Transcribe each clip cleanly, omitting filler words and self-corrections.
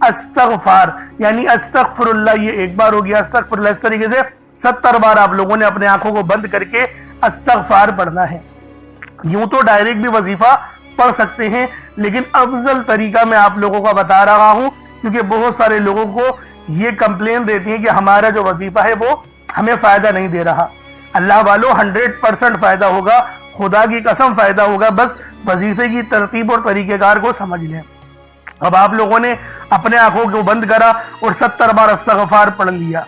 استغفار یعنی استغفراللہ، یہ ایک بار ہو گیا استغفراللہ، اس طریقے سے 70 بار آپ لوگوں نے اپنے آنکھوں کو بند کر کے استغفار پڑھنا ہے۔ یوں تو ڈائریکٹ بھی وظیفہ پڑھ سکتے ہیں، لیکن افضل طریقہ میں آپ لوگوں کو بتا رہا ہوں، کیونکہ بہت سارے لوگوں کو یہ کمپلین رہتی ہے کہ ہمارا جو وظیفہ ہے وہ ہمیں فائدہ نہیں دے رہا۔ اللہ والوں 100% فائدہ ہوگا، خدا کی قسم فائدہ ہوگا، بس وظیفے کی ترتیب اور طریقہ کار کو سمجھ لیں۔ اب آپ لوگوں نے اپنے آنکھوں کو بند کرا اور 70 بار استغفار پڑھ لیا،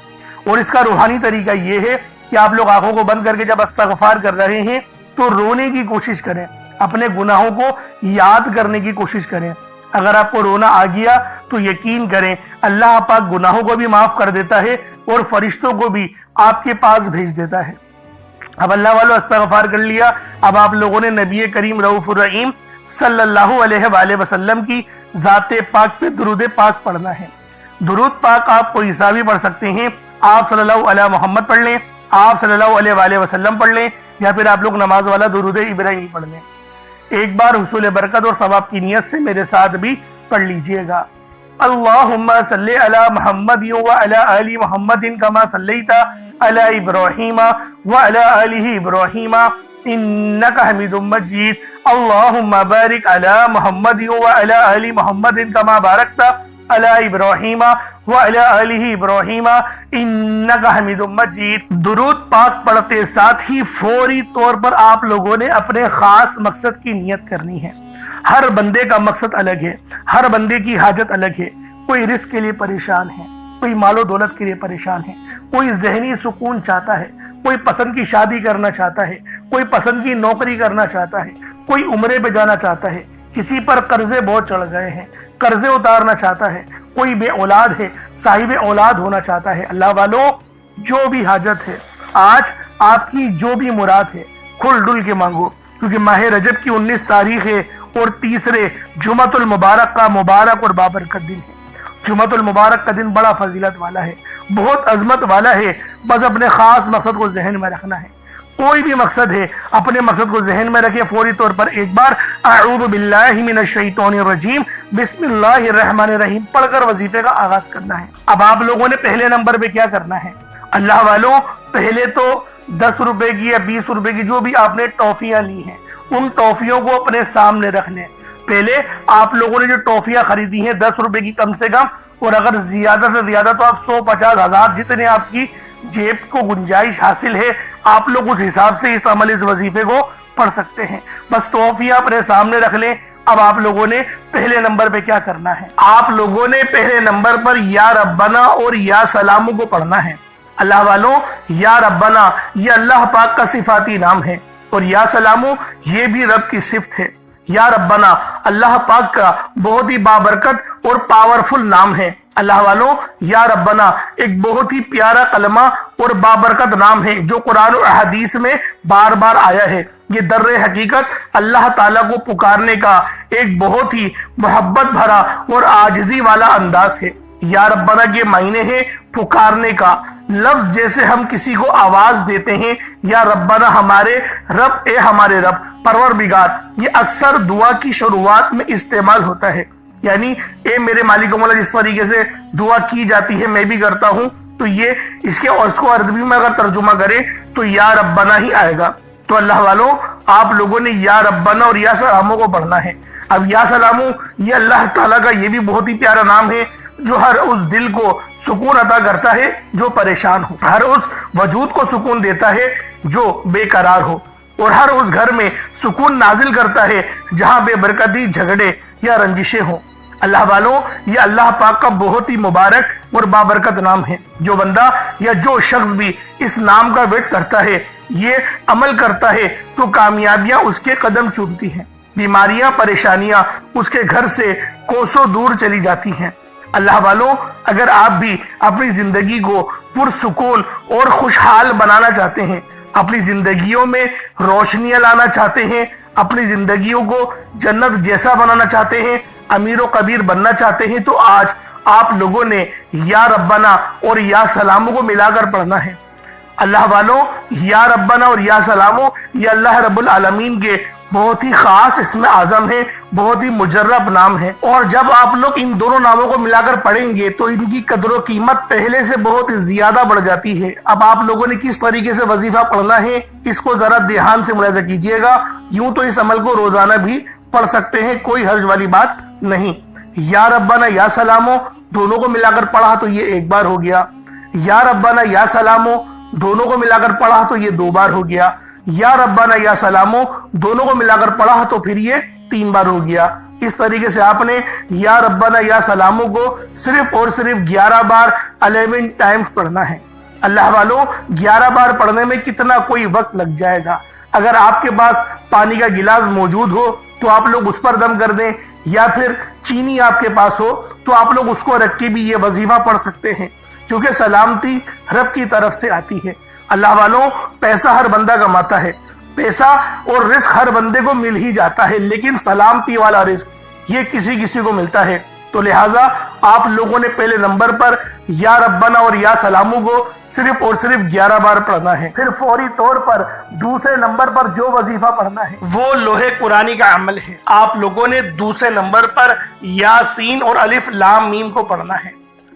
اور اس کا روحانی طریقہ یہ ہے کہ آپ لوگ آنکھوں کو بند کر کے جب استغفار کر رہے ہیں تو رونے کی کوشش کریں، اپنے گناہوں کو یاد کرنے کی کوشش کریں۔ اگر آپ کو رونا آ گیا تو یقین کریں اللہ پاک گناہوں کو بھی معاف کر دیتا ہے اور فرشتوں کو بھی آپ کے پاس بھیج دیتا ہے۔ اب اللہ والوں استغفار کر لیا، اب آپ لوگوں نے نبی کریم رؤوف الرحیم صلی اللہ علیہ وآلہ وسلم کی ذات پاک پہ درود پاک پڑھنا ہے۔ درود پاک آپ کوئی سا بھی پڑھ سکتے ہیں، آپ صلی اللہ علیہ محمد پڑھ لیں، آپ صلی اللہ علیہ وآلہ وسلم پڑھ لیں، یا پھر آپ لوگ نماز والا درود ابراہیمی پڑھ لیں۔ ایک بار حصول برکت اور ثواب کی نیت سے میرے ساتھ بھی پڑھ لیجئے گا۔ اللہم صلی علی محمد وعلی آل محمد کما صلیت علی ابراہیم وعلی آل ابراہیم انک حمید مجید۔ اللہم بارک علی محمد وعلی آل محمد کما بارکت علی ابراہیم وعلی آل ابراہیم انک حمید مجید۔ درود پاک پڑھتے ساتھ ہی فوری طور پر آپ لوگوں نے اپنے خاص مقصد کی نیت کرنی ہے۔ ہر بندے کا مقصد الگ ہے، ہر بندے کی حاجت الگ ہے۔ کوئی رزق کے لیے پریشان ہے، کوئی مال و دولت کے لیے پریشان ہے، کوئی ذہنی سکون چاہتا ہے، کوئی پسند کی شادی کرنا چاہتا ہے، کوئی پسند کی نوکری کرنا چاہتا ہے، کوئی عمرے پہ جانا چاہتا ہے، کسی پر قرضے بہت چڑھ گئے ہیں، قرضے اتارنا چاہتا ہے، کوئی بے اولاد ہے، صاحب اولاد ہونا چاہتا ہے۔ اللہ والوں جو بھی حاجت ہے، آج آپ کی جو بھی مراد ہے، کھل ڈل کے مانگو، کیونکہ ماہ رجب کی 19 تاریخ ہے اور تیسرے جمعۃ المبارک کا مبارک اور بابرکت دن ہے۔ جمعۃ المبارک کا دن بڑا فضیلت والا ہے، بہت عظمت والا ہے، بس اپنے خاص مقصد کو ذہن میں رکھنا ہے۔ کوئی بھی مقصد ہے اپنے مقصد کو ذہن میں رکھیں، فوری طور پر ایک بار اعوذ باللہ من الشیطان الرجیم بسم اللہ الرحمن الرحیم پڑھ کر وظیفے کا آغاز کرنا ہے۔ اب آپ لوگوں نے پہلے نمبر پہ کیا کرنا ہے؟ اللہ والوں پہلے تو 10 روپے کی یا 20 روپے کی جو بھی آپ نے ٹافیاں لی ہیں، ان ٹافیوں کو اپنے سامنے رکھ لیں۔ پہلے آپ لوگوں نے جو ٹافیاں خریدی ہیں 10 روپے کی کم سے کم، اور اگر زیادہ سے زیادہ تو آپ 100 50 1000 جتنے آپ کی جیب کو گنجائش حاصل ہے، آپ لوگ اس حساب سے اس عمل اس وظیفے کو پڑھ سکتے ہیں۔ بس ٹافیاں اپنے سامنے رکھ لیں۔ اب آپ لوگوں نے پہلے نمبر پہ کیا کرنا ہے؟ آپ لوگوں نے پہلے نمبر پر یا ربنا اور یا سلامو کو پڑھنا ہے۔ اللہ والوں یا ربنا یہ اللہ پاک کا صفاتی نام ہے، اور یا سلامو یہ بھی رب کی صفت ہے۔ یا ربنا اللہ پاک کا بہت ہی بابرکت اور پاورفل نام ہے۔ اللہ والوں یا ربنا ایک بہت ہی پیارا کلمہ اور بابرکت نام ہے جو قرآن و حدیث میں بار بار آیا ہے۔ یہ در حقیقت اللہ تعالیٰ کو پکارنے کا ایک بہت ہی محبت بھرا اور عاجزی والا انداز ہے۔ یا ربنا کے معنی ہے پکارنے کا، لفظ جیسے ہم کسی کو آواز دیتے ہیں یا ربنا ہمارے رب، اے ہمارے رب، پروردگار، یہ اکثر دعا کی شروعات میں استعمال ہوتا ہے۔ یعنی اے میرے مالک و مولا جس طریقے سے دعا کی جاتی ہے میں بھی کرتا ہوں، تو یہ اس کو عربی میں اگر ترجمہ کرے تو یا ربنا ہی آئے گا۔ تو اللہ والوں آپ لوگوں نے یا ربنا اور یا سلامو کو پڑھنا ہے۔ اب یا سلامو یہ اللہ تعالیٰ کا یہ بھی بہت ہی پیارا نام ہے جو ہر اس دل کو سکون عطا کرتا ہے جو پریشان ہو، ہر اس وجود کو سکون دیتا ہے جو بے قرار ہو، اور ہر اس گھر میں سکون نازل کرتا ہے جہاں بے برکتی، جھگڑے یا رنجشیں ہوں۔ اللہ والوں یہ اللہ پاک کا بہت ہی مبارک اور بابرکت نام ہے۔ جو بندہ یا جو شخص بھی اس نام کا ورد کرتا ہے، یہ عمل کرتا ہے، تو کامیابیاں اس کے قدم چومتی ہیں، بیماریاں، پریشانیاں اس کے گھر سے کوسوں دور چلی جاتی ہیں۔ اللہ والوں اگر آپ بھی اپنی زندگی کو پرسکون اور خوشحال بنانا چاہتے ہیں، اپنی زندگیوں میں روشنیاں لانا چاہتے ہیں، اپنی زندگیوں کو جنت جیسا بنانا چاہتے ہیں، امیر و کبیر بننا چاہتے ہیں، تو آج آپ لوگوں نے یا ربنا اور یا سلامو کو ملا کر پڑھنا ہے۔ اللہ والوں یا ربنا اور یا سلامو یہ اللہ رب العالمین کے بہت ہی خاص اسم اعظم ہے، بہت ہی مجرب نام ہے، اور جب آپ لوگ ان دونوں ناموں کو ملا کر پڑھیں گے تو ان کی قدر و قیمت پہلے سے بہت زیادہ بڑھ جاتی ہے۔ اب آپ لوگوں نے کس طریقے سے وظیفہ پڑھنا ہے اس کو ذرا دھیان سے ملاحظہ کیجئے گا۔ یوں تو اس عمل کو روزانہ بھی پڑھ سکتے ہیں، کوئی حرج والی بات نہیں۔ یا ربنا یا سلامو دونوں کو ملا کر پڑھا تو یہ ایک بار ہو گیا، یا ربنا یا سلامو دونوں کو ملا کر پڑھا تو یہ 2 بار ہو گیا، یا ربنا یا سلامو دونوں کو ملا کر پڑھا تو پھر یہ 3 بار ہو گیا۔ اس طریقے سے آپ نے یا ربنا یا سلامو کو صرف اور صرف 11 بار 11 ٹائمز پڑھنا ہے۔ اللہ والوں 11 بار پڑھنے میں کتنا کوئی وقت لگ جائے گا۔ اگر آپ کے پاس پانی کا گلاس موجود ہو تو آپ لوگ اس پر دم کر دیں، یا پھر چینی آپ کے پاس ہو تو آپ لوگ اس کو رکھ کے بھی یہ وظیفہ پڑھ سکتے ہیں، کیونکہ سلامتی رب کی طرف سے آتی ہے۔ اللہ والوں پیسہ ہر بندہ کماتا ہے، پیسہ اور رزق ہر بندے کو مل ہی جاتا ہے، لیکن سلامتی والا رزق یہ کسی کسی کو ملتا ہے۔ تو لہٰذا آپ لوگوں نے پہلے نمبر پر یا ربنا اور یا سلامو کو صرف اور صرف 11 بار پڑھنا ہے۔ پھر فوری طور پر دوسرے نمبر پر جو وظیفہ پڑھنا ہے وہ لوح قرآنی کا عمل ہے۔ آپ لوگوں نے دوسرے نمبر پر یاسین اور الف لام میم کو پڑھنا ہے۔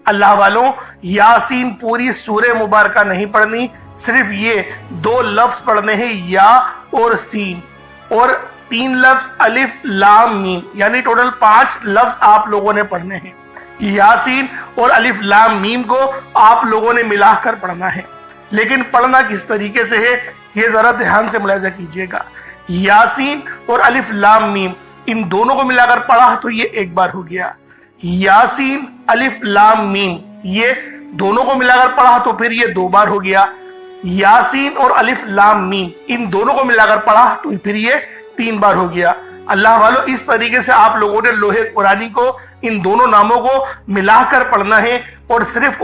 اللہ والوں یاسین پوری سورہ مبارکہ نہیں پڑھنی، صرف یہ 2 لفظ پڑھنے ہیں، یا اور سین، اور 3 لفظ الف لام میم، یعنی ٹوٹل 5 لفظ آپ لوگوں نے پڑھنے ہیں۔ یاسین اور الف لام میم کو آپ لوگوں نے ملا کر پڑھنا ہے، لیکن پڑھنا کس طریقے سے ہے یہ ذرا دھیان سے ملاحظہ کیجئے گا۔ یاسین اور الف لام میم ان دونوں کو ملا کر پڑھا تو یہ 1 بار ہو گیا، یاسین الف لام میم یہ دونوں کو ملا کر پڑھا تو پھر یہ 2 بار ہو گیا، یاسین اور الف لام میم ان دونوں کو ملا کر پڑھا تو پھر یہ 3 بار ہو گیا۔ اللہ والوں اس طریقے سے آپ لوگوں نے لوح قرآنی کو ان دونوں ناموں کو ملا کر پڑھنا ہے، اور صرف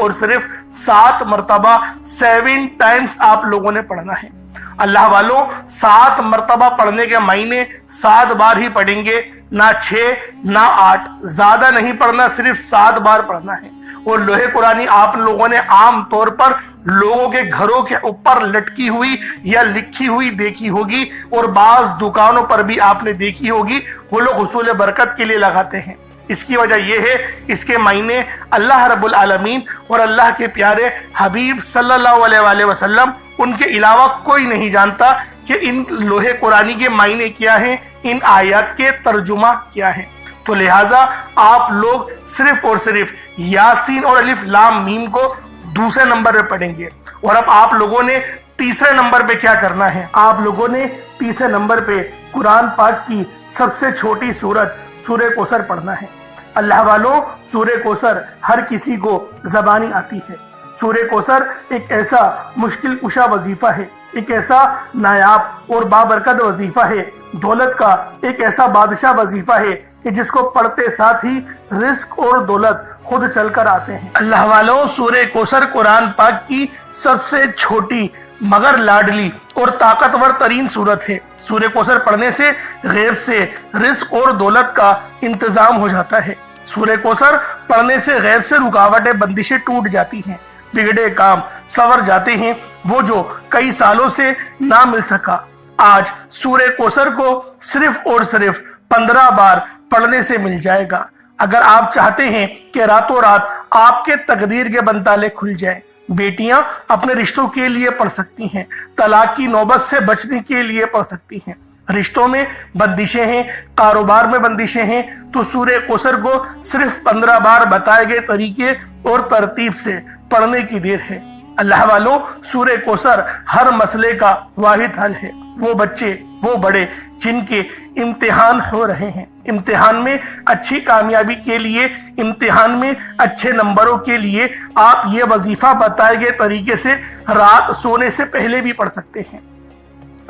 7 مرتبہ 7 ٹائمز آپ لوگوں نے پڑھنا ہے۔ اللہ والوں 7 مرتبہ پڑھنے کے معنی 7 بار ہی پڑھیں گے، نہ 6 نہ 8، زیادہ نہیں پڑھنا، صرف 7 بار پڑھنا ہے۔ اور لوح قرآنی آپ لوگوں نے عام طور پر لوگوں کے گھروں کے اوپر لٹکی ہوئی یا لکھی ہوئی دیکھی ہوگی، اور بعض دکانوں پر بھی آپ نے دیکھی ہوگی، وہ لوگ حصول برکت کے لیے لگاتے ہیں۔ اس کی وجہ یہ ہے اس کے معنی اللہ رب العالمین اور اللہ کے پیارے حبیب صلی اللہ علیہ وآلہ وسلم ان کے علاوہ کوئی نہیں جانتا کہ ان لوح قرآنی کے معنی کیا ہیں، ان آیات کے ترجمہ کیا ہیں۔ تو لہٰذا آپ لوگ صرف اور صرف یاسین اور الف لام میم کو دوسرے نمبر پہ پڑھیں گے۔ اور اب آپ لوگوں نے تیسرے نمبر پہ کیا کرنا ہے؟ آپ لوگوں نے تیسرے نمبر پہ قرآن پاک کی سب سے چھوٹی سورت سورہ کوثر پڑھنا ہے۔ اللہ والوں سورہ کوثر ہر کسی کو زبانی آتی ہے۔ سورہ کوثر ایک ایسا مشکل کشا وظیفہ ہے، ایک ایسا نایاب اور بابرکت وظیفہ ہے، دولت کا ایک ایسا بادشاہ وظیفہ ہے کہ جس کو پڑھتے ساتھ ہی رزق اور دولت خود چل کر آتے ہیں۔ اللہ والوں سورہ کوثر قرآن پاک کی سب سے چھوٹی مگر لاڈلی اور طاقتور ترین سورت ہے۔ سورہ کوثر پڑھنے سے غیب سے رزق اور دولت کا انتظام ہو جاتا ہے۔ سورہ کوثر پڑھنے سے غیب سے رکاوٹیں بندشیں ٹوٹ جاتی ہیں، بگڑے کام سنور جاتے ہیں، وہ جو کئی سالوں سے نہ مل سکا آج سورہ کوثر کو صرف اور صرف 15 بار پڑھنے سے مل جائے گا۔ اگر آپ چاہتے ہیں کہ راتوں رات آپ کے تقدیر کے بنتالے کھل جائیں، بیٹیاں اپنے رشتوں کے لیے پڑھ سکتی ہیں، طلاق کی نوبت سے بچنے کے لیے پڑھ سکتی ہیں، رشتوں میں بندشیں ہیں، کاروبار میں بندشیں ہیں، تو سورہ کوثر کو صرف 15 بار بتائے گئے طریقے اور ترتیب سے پڑھنے کی دیر ہے۔ اللہ والوں سورہ کوثر ہر مسئلے کا واحد حل ہے۔ وہ بچے وہ بڑے جن کے امتحان ہو رہے ہیں، امتحان میں اچھی کامیابی کے لیے، امتحان میں اچھے نمبروں کے لیے آپ یہ وظیفہ بتائے گئے طریقے سے رات سونے سے پہلے بھی پڑھ سکتے ہیں۔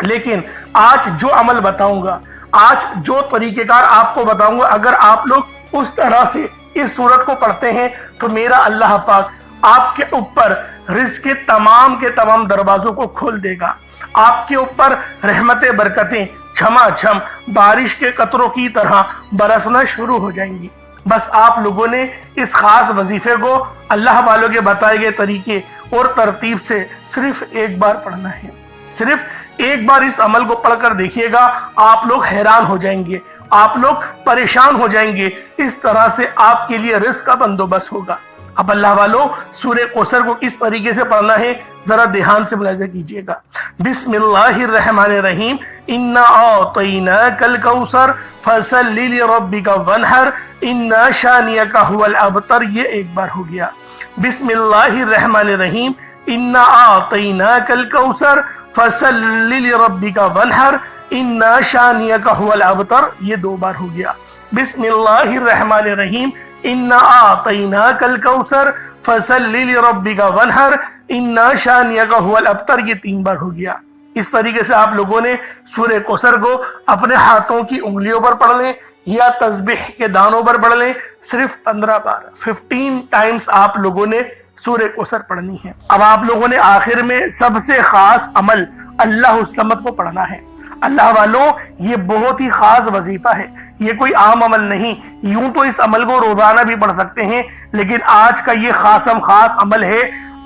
لیکن آج جو عمل بتاؤں گا، آج جو طریقہ کار آپ کو بتاؤں گا، اگر آپ لوگ اس طرح سے اس سورت کو پڑھتے ہیں تو میرا اللہ پاک آپ کے اوپر رزق کے تمام دروازوں کو کھول دے گا۔ آپ کے اوپر رحمت برکتیں چھما چھم بارش کے قطروں کی طرح برسنا شروع ہو جائیں گی۔ بس آپ لوگوں نے اس خاص وظیفے کو اللہ والوں کے بتائے گئے طریقے اور ترتیب سے صرف ایک بار پڑھنا ہے، صرف ایک بار اس عمل کو پڑھ کر دیکھیے گا، آپ لوگ حیران ہو جائیں گے، آپ لوگ پریشان ہو جائیں گے، اس طرح سے آپ کے لیے رزق کا بندوبست ہوگا۔ اب اللہ والوں، سورہ کوثر کو کس طریقے سے پڑھنا ہے ذرا دھیان سے ملاحظہ کیجئے گا۔ بسم اللہ الرحمن الرحیم، انا اعطیناک الکوثر فصل لربک وانحر ان شانئک هو الابتر، یہ ایک بار ہو گیا۔ بسم اللہ الرحمن الرحیم، انا اعطیناک الکوثر فصل لربک وانحر ان شانئک هو الابتر، یہ دو بار ہو گیا۔ بسم اللہ الرحمن الرحیم، انا اعطیناک الکوثر فصل لربک وانحر ان شانئک هو الابتر، یہ تین بار ہو گیا۔ اس طریقے سے آپ لوگوں نے سورہ کوثر کو اپنے ہاتھوں کی انگلیوں پر پڑھ لیں یا تسبیح کے دانوں پر پڑھ لیں، صرف 15 بار 15 ٹائمز آپ لوگوں نے سورہ کوثر پڑھنی ہے۔ اب آپ لوگوں نے آخر میں سب سے خاص عمل اللہ الصمد کو پڑھنا ہے۔ اللہ والوں، یہ بہت ہی خاص وظیفہ ہے، یہ کوئی عام عمل نہیں۔ یوں تو اس عمل کو روزانہ بھی پڑھ سکتے ہیں، لیکن آج کا یہ خاص عمل ہے،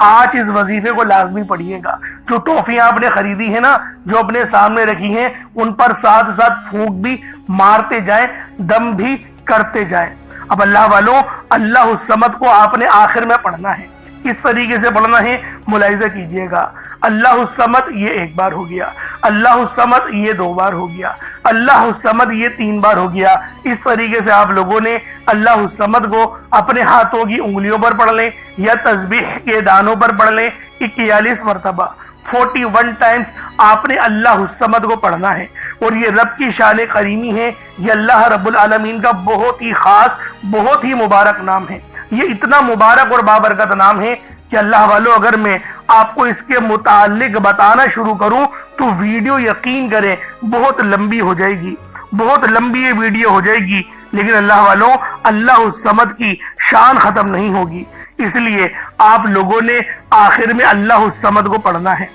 آج اس وظیفے کو لازمی پڑھیے گا۔ جو ٹافیاں آپ نے خریدی ہیں نا، جو اپنے سامنے رکھی ہیں، ان پر ساتھ ساتھ پھونک بھی مارتے جائیں، دم بھی کرتے جائیں۔ اب اللہ والوں، اللہ الصمد کو آپ نے آخر میں پڑھنا ہے۔ کس طریقے سے پڑھنا ہے ملاحظہ کیجئے گا۔ اللہ الصمد یہ ایک بار ہو گیا، اللہ الصمد یہ دو بار ہو گیا، اللہ الصمد یہ تین بار ہو گیا۔ اس طریقے سے آپ لوگوں نے اللہ الصمد کو اپنے ہاتھوں کی انگلیوں پر پڑھ لیں یا تسبیح کے دانوں پر پڑھ لیں 41 مرتبہ 41 ٹائمز آپ نے اللہ الصمد کو پڑھنا ہے۔ اور یہ رب کی شان کریمی ہے، یہ اللہ رب العالمین کا بہت ہی خاص، بہت ہی مبارک نام ہے۔ یہ اتنا مبارک اور بابرکت نام ہے کہ اللہ والوں، اگر میں آپ کو اس کے متعلق بتانا شروع کروں تو ویڈیو یقین کریں بہت لمبی ہو جائے گی، بہت لمبی یہ ویڈیو ہو جائے گی، لیکن اللہ والوں، اللہ الصمد کی شان ختم نہیں ہوگی۔ اس لیے آپ لوگوں نے آخر میں اللہ الصمد کو پڑھنا ہے۔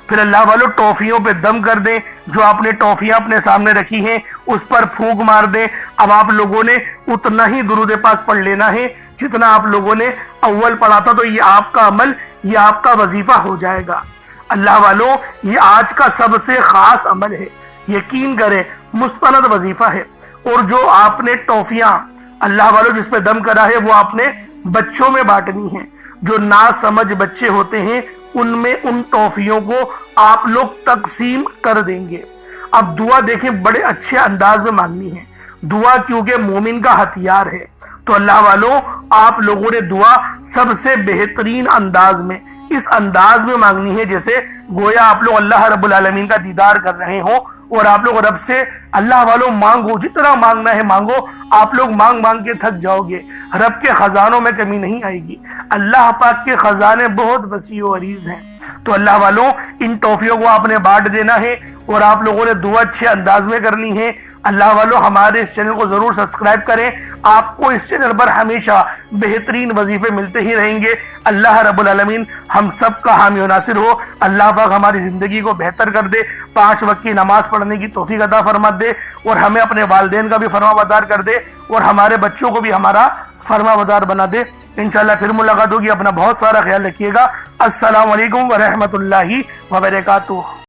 پھر اللہ والوں، ٹافیوں پہ دم کر دیں، جو آپ نے ٹافیاں اپنے سامنے رکھی ہیں اس پر پھونک مار دیں۔ اب آپ لوگوں نے اتنا ہی درود پاک پڑھ لینا ہے جتنا آپ لوگوں نے اول پڑھا تھا، تو یہ آپ کا عمل، یہ آپ کا وظیفہ ہو جائے گا۔ اللہ والوں، یہ آج کا سب سے خاص عمل ہے، یقین کریں مستند وظیفہ ہے۔ اور جو آپ نے ٹافیاں اللہ والوں جس پہ دم کرا ہے، وہ آپ نے بچوں میں بانٹنی ہے۔ جو نا سمجھ بچے ہوتے ہیں ان میں ان ٹافیوں کو آپ لوگ تقسیم کر دیں گے۔ اب دعا دیکھیں بڑے اچھے انداز میں مانگنی ہے، دعا کیونکہ مومن کا ہتھیار ہے۔ تو اللہ والوں، آپ لوگوں نے دعا سب سے بہترین انداز میں، اس انداز میں مانگنی ہے جیسے گویا آپ لوگ اللہ رب العالمین کا دیدار کر رہے ہوں، اور آپ لوگ رب سے اللہ والوں مانگو، جتنا مانگنا ہے مانگو۔ آپ لوگ مانگ مانگ کے تھک جاؤ گے، رب کے خزانوں میں کمی نہیں آئے گی۔ اللہ پاک کے خزانے بہت وسیع و عریض ہیں۔ تو اللہ والوں، ان ٹافیوں کو آپ نے بانٹ دینا ہے اور آپ لوگوں نے دعا اچھے انداز میں کرنی ہے۔ اللہ والوں، ہمارے اس چینل کو ضرور سبسکرائب کریں، آپ کو اس چینل پر ہمیشہ بہترین وظیفے ملتے ہی رہیں گے۔ اللہ رب العالمین ہم سب کا حامی و ناصر ہو۔ اللہ پاک ہماری زندگی کو بہتر کر دے، 5 وقت کی نماز پڑھنے کی توفیق عطا فرما دے، اور ہمیں اپنے والدین کا بھی فرما بردار کر دے، اور ہمارے بچوں کو بھی ہمارا فرما بردار بنا دے۔ انشاءاللہ پھر ملاقات ہوگی، اپنا بہت سارا خیال رکھیے گا۔ السلام علیکم ورحمۃ اللہ وبرکاتہ۔